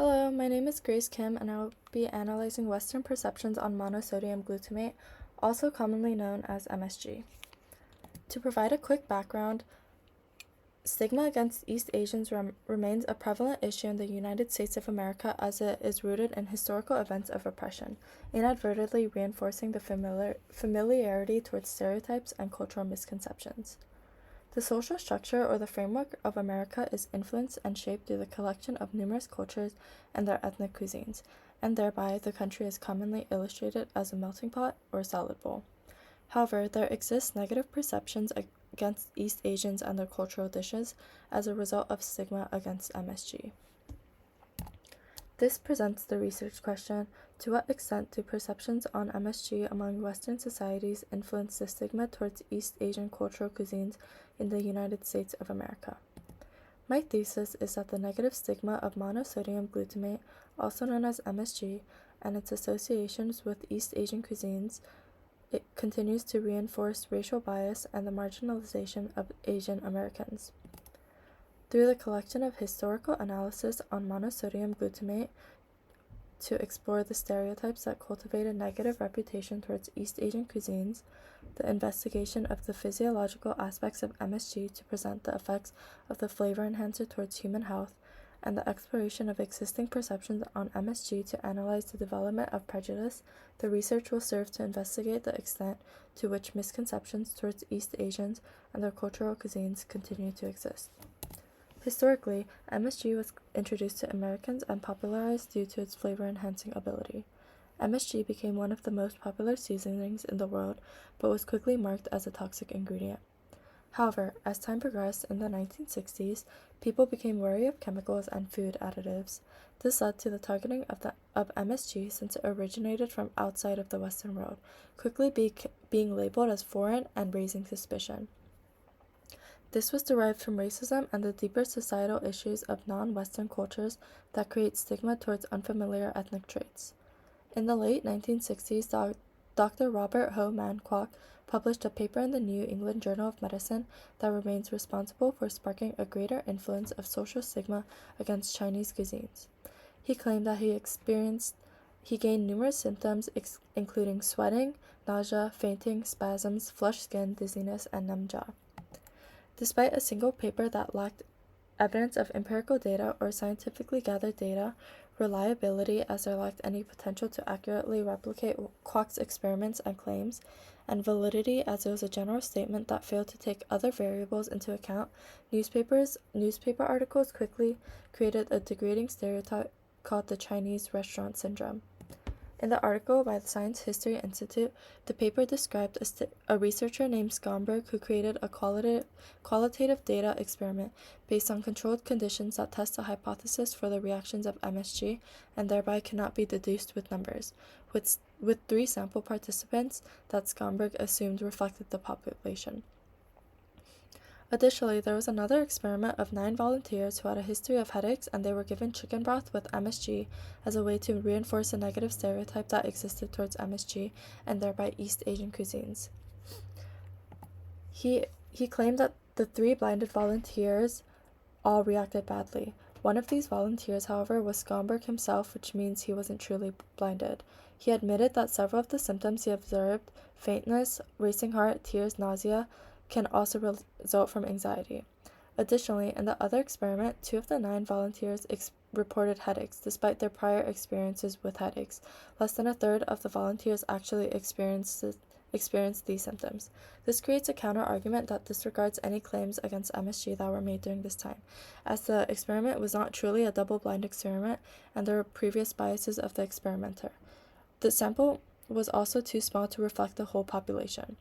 Hello, my name is Grace Kim, and I will be analyzing Western perceptions on monosodium glutamate, also commonly known as MSG. To provide a quick background, stigma against East Asians remains a prevalent issue in the United States of America as it is rooted in historical events of oppression, inadvertently reinforcing the familiarity towards stereotypes and cultural misconceptions. The social structure or the framework of America is influenced and shaped through the collection of numerous cultures and their ethnic cuisines, and thereby the country is commonly illustrated as a melting pot or salad bowl. However, there exist negative perceptions against East Asians and their cultural dishes as a result of stigma against MSG. This presents the research question: to what extent do perceptions on MSG among Western societies influence the stigma towards East Asian cultural cuisines in the United States of America? My thesis is that the negative stigma of monosodium glutamate, also known as MSG, and its associations with East Asian cuisines, it continues to reinforce racial bias and the marginalization of Asian Americans. Through the collection of historical analysis on monosodium glutamate to explore the stereotypes that cultivate a negative reputation towards East Asian cuisines, the investigation of the physiological aspects of MSG to present the effects of the flavor enhancer towards human health, and the exploration of existing perceptions on MSG to analyze the development of prejudice, the research will serve to investigate the extent to which misconceptions towards East Asians and their cultural cuisines continue to exist. Historically, MSG was introduced to Americans and popularized due to its flavor-enhancing ability. MSG became one of the most popular seasonings in the world, but was quickly marked as a toxic ingredient. However, as time progressed in the 1960s, people became wary of chemicals and food additives. This led to the targeting of MSG since it originated from outside of the Western world, quickly being labeled as foreign and raising suspicion. This was derived from racism and the deeper societal issues of non-Western cultures that create stigma towards unfamiliar ethnic traits. In the late 1960s, Dr. Robert Ho Man Kwok published a paper in the New England Journal of Medicine that remains responsible for sparking a greater influence of social stigma against Chinese cuisines. He claimed that he gained numerous symptoms including sweating, nausea, fainting, spasms, flushed skin, dizziness, and numb jaw. Despite a single paper that lacked evidence of empirical data or scientifically gathered data, reliability as there lacked any potential to accurately replicate Kwok's experiments and claims, and validity as it was a general statement that failed to take other variables into account, newspaper articles quickly created a degrading stereotype called the Chinese restaurant syndrome. In the article by the Science History Institute, the paper described a researcher named Schomburg who created a qualitative data experiment based on controlled conditions that test a hypothesis for the reactions of MSG and thereby cannot be deduced with numbers, with 3 sample participants that Schomburg assumed reflected the population. Additionally, there was another experiment of 9 volunteers who had a history of headaches, and they were given chicken broth with MSG as a way to reinforce a negative stereotype that existed towards MSG and thereby East Asian cuisines. He claimed that the 3 blinded volunteers all reacted badly. One of these volunteers, however, was Schomburg himself, which means he wasn't truly blinded. He admitted that several of the symptoms he observed, faintness, racing heart, tears, nausea, can also result from anxiety. Additionally, in the other experiment, 2 of the 9 volunteers reported headaches, despite their prior experiences with headaches. Less than a third of the volunteers actually experienced these symptoms. This creates a counter-argument that disregards any claims against MSG that were made during this time, as the experiment was not truly a double-blind experiment and there were previous biases of the experimenter. The sample was also too small to reflect the whole population.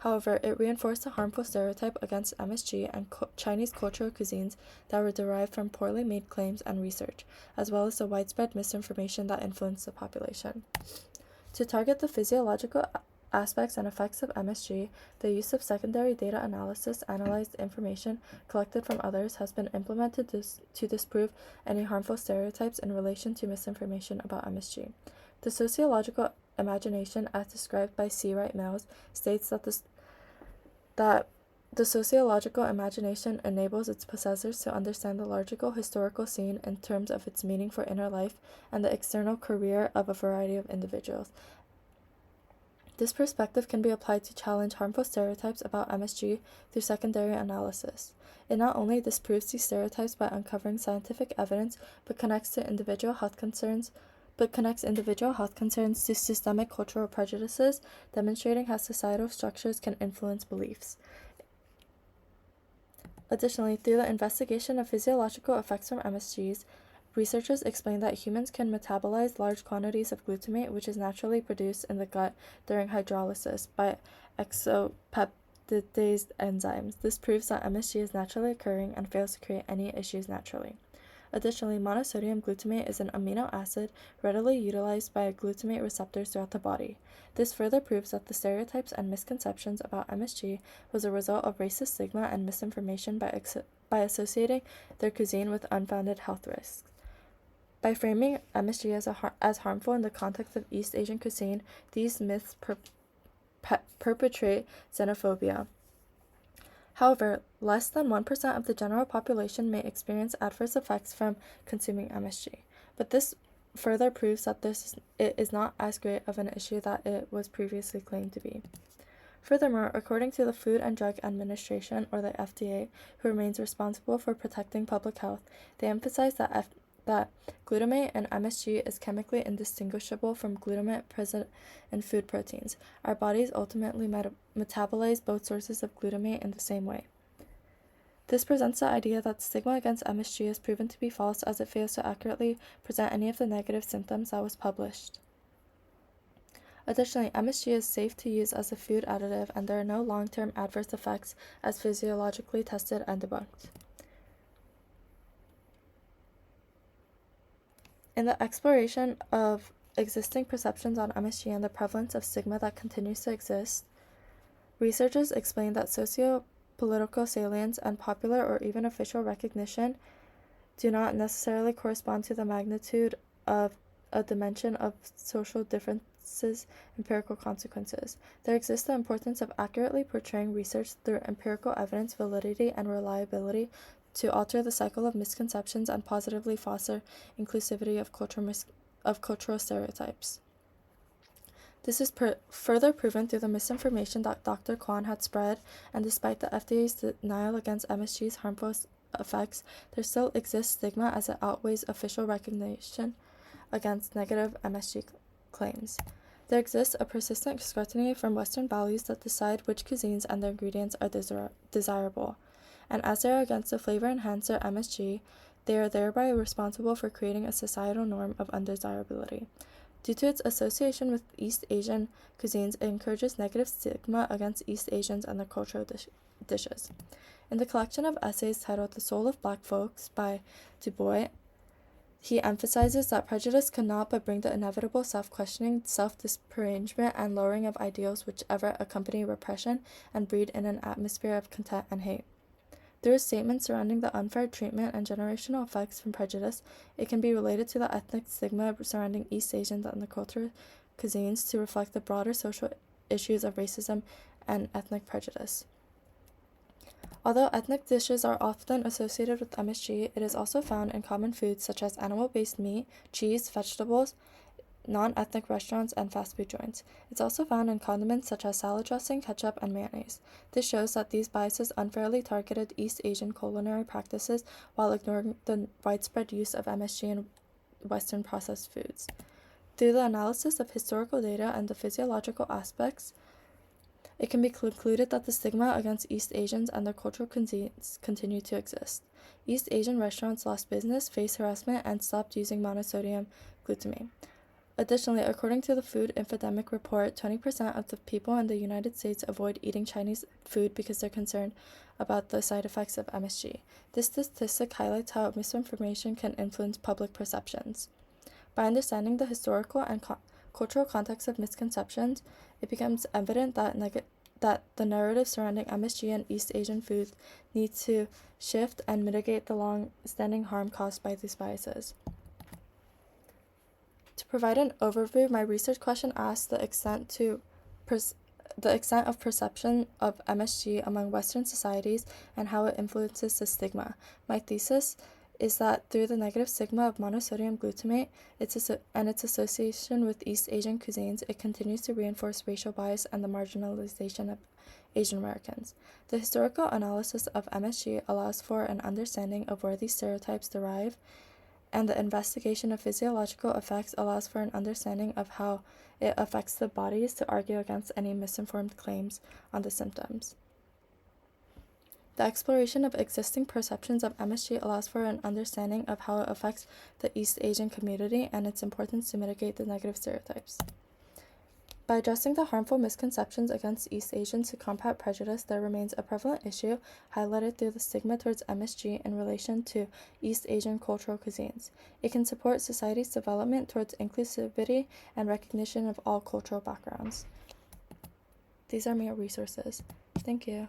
However, it reinforced a harmful stereotype against MSG and Chinese cultural cuisines that were derived from poorly made claims and research, as well as the widespread misinformation that influenced the population. To target the physiological aspects and effects of MSG, the use of secondary data analysis analyzed information collected from others has been implemented to disprove any harmful stereotypes in relation to misinformation about MSG. The sociological imagination, as described by C. Wright Mills, states that The sociological imagination enables its possessors to understand the logical historical scene in terms of its meaning for inner life and the external career of a variety of individuals. This perspective can be applied to challenge harmful stereotypes about MSG through secondary analysis. It not only disproves these stereotypes by uncovering scientific evidence, but connects individual health concerns to systemic cultural prejudices, demonstrating how societal structures can influence beliefs. Additionally, through the investigation of physiological effects from MSGs, researchers explain that humans can metabolize large quantities of glutamate, which is naturally produced in the gut during hydrolysis by exopeptidase enzymes. This proves that MSG is naturally occurring and fails to create any issues naturally. Additionally, monosodium glutamate is an amino acid readily utilized by glutamate receptors throughout the body. This further proves that the stereotypes and misconceptions about MSG was a result of racist stigma and misinformation by associating their cuisine with unfounded health risks. By framing MSG as harmful in the context of East Asian cuisine, these myths perpetrate xenophobia. However, less than 1% of the general population may experience adverse effects from consuming MSG, but this further proves that it is not as great of an issue that it was previously claimed to be. Furthermore, according to the Food and Drug Administration, or the FDA, who remains responsible for protecting public health, they emphasize that glutamate in MSG is chemically indistinguishable from glutamate present in food proteins. Our bodies ultimately metabolize both sources of glutamate in the same way. This presents the idea that stigma against MSG is proven to be false, as it fails to accurately present any of the negative symptoms that was published. Additionally, MSG is safe to use as a food additive, and there are no long-term adverse effects as physiologically tested and debunked. In the exploration of existing perceptions on MSG and the prevalence of stigma that continues to exist, researchers explain that socio-political salience and popular or even official recognition do not necessarily correspond to the magnitude of a dimension of social differences' empirical consequences. There exists the importance of accurately portraying research through empirical evidence, validity, and reliability to alter the cycle of misconceptions and positively foster inclusivity of cultural stereotypes. This is further proven through the misinformation that Dr. Kwan had spread, and despite the FDA's denial against MSG's harmful effects, there still exists stigma as it outweighs official recognition against negative MSG claims. There exists a persistent scrutiny from Western values that decide which cuisines and their ingredients are desirable, and as they are against the flavor enhancer MSG, they are thereby responsible for creating a societal norm of undesirability. Due to its association with East Asian cuisines, it encourages negative stigma against East Asians and their cultural dishes. In the collection of essays titled The Soul of Black Folks by Du Bois, he emphasizes that prejudice cannot but bring the inevitable self-questioning, self-disparagement, and lowering of ideals which ever accompany repression and breed in an atmosphere of contempt and hate. Through his statements surrounding the unfair treatment and generational effects from prejudice, it can be related to the ethnic stigma surrounding East Asians and the cultural cuisines to reflect the broader social issues of racism and ethnic prejudice. Although ethnic dishes are often associated with MSG, it is also found in common foods such as animal-based meat, cheese, vegetables, non-ethnic restaurants, and fast food joints. It's also found in condiments such as salad dressing, ketchup, and mayonnaise. This shows that these biases unfairly targeted East Asian culinary practices while ignoring the widespread use of MSG in Western processed foods. Through the analysis of historical data and the physiological aspects, it can be concluded that the stigma against East Asians and their cultural cuisines continue to exist. East Asian restaurants lost business, faced harassment, and stopped using monosodium glutamate. Additionally, according to the Food Epidemic Report, 20% of the people in the United States avoid eating Chinese food because they're concerned about the side effects of MSG. This statistic highlights how misinformation can influence public perceptions. By understanding the historical and cultural context of misconceptions, it becomes evident that the narrative surrounding MSG and East Asian foods needs to shift and mitigate the long-standing harm caused by these biases. To provide an overview, my research question asks the extent to the extent of perception of MSG among Western societies and how it influences the stigma. My thesis is that through the negative stigma of monosodium glutamate and its association with East Asian cuisines, it continues to reinforce racial bias and the marginalization of Asian Americans. The historical analysis of MSG allows for an understanding of where these stereotypes derive, and the investigation of physiological effects allows for an understanding of how it affects the bodies to argue against any misinformed claims on the symptoms. The exploration of existing perceptions of MSG allows for an understanding of how it affects the East Asian community and its importance to mitigate the negative stereotypes. By addressing the harmful misconceptions against East Asians to combat prejudice, there remains a prevalent issue highlighted through the stigma towards MSG in relation to East Asian cultural cuisines. It can support society's development towards inclusivity and recognition of all cultural backgrounds. These are my resources. Thank you.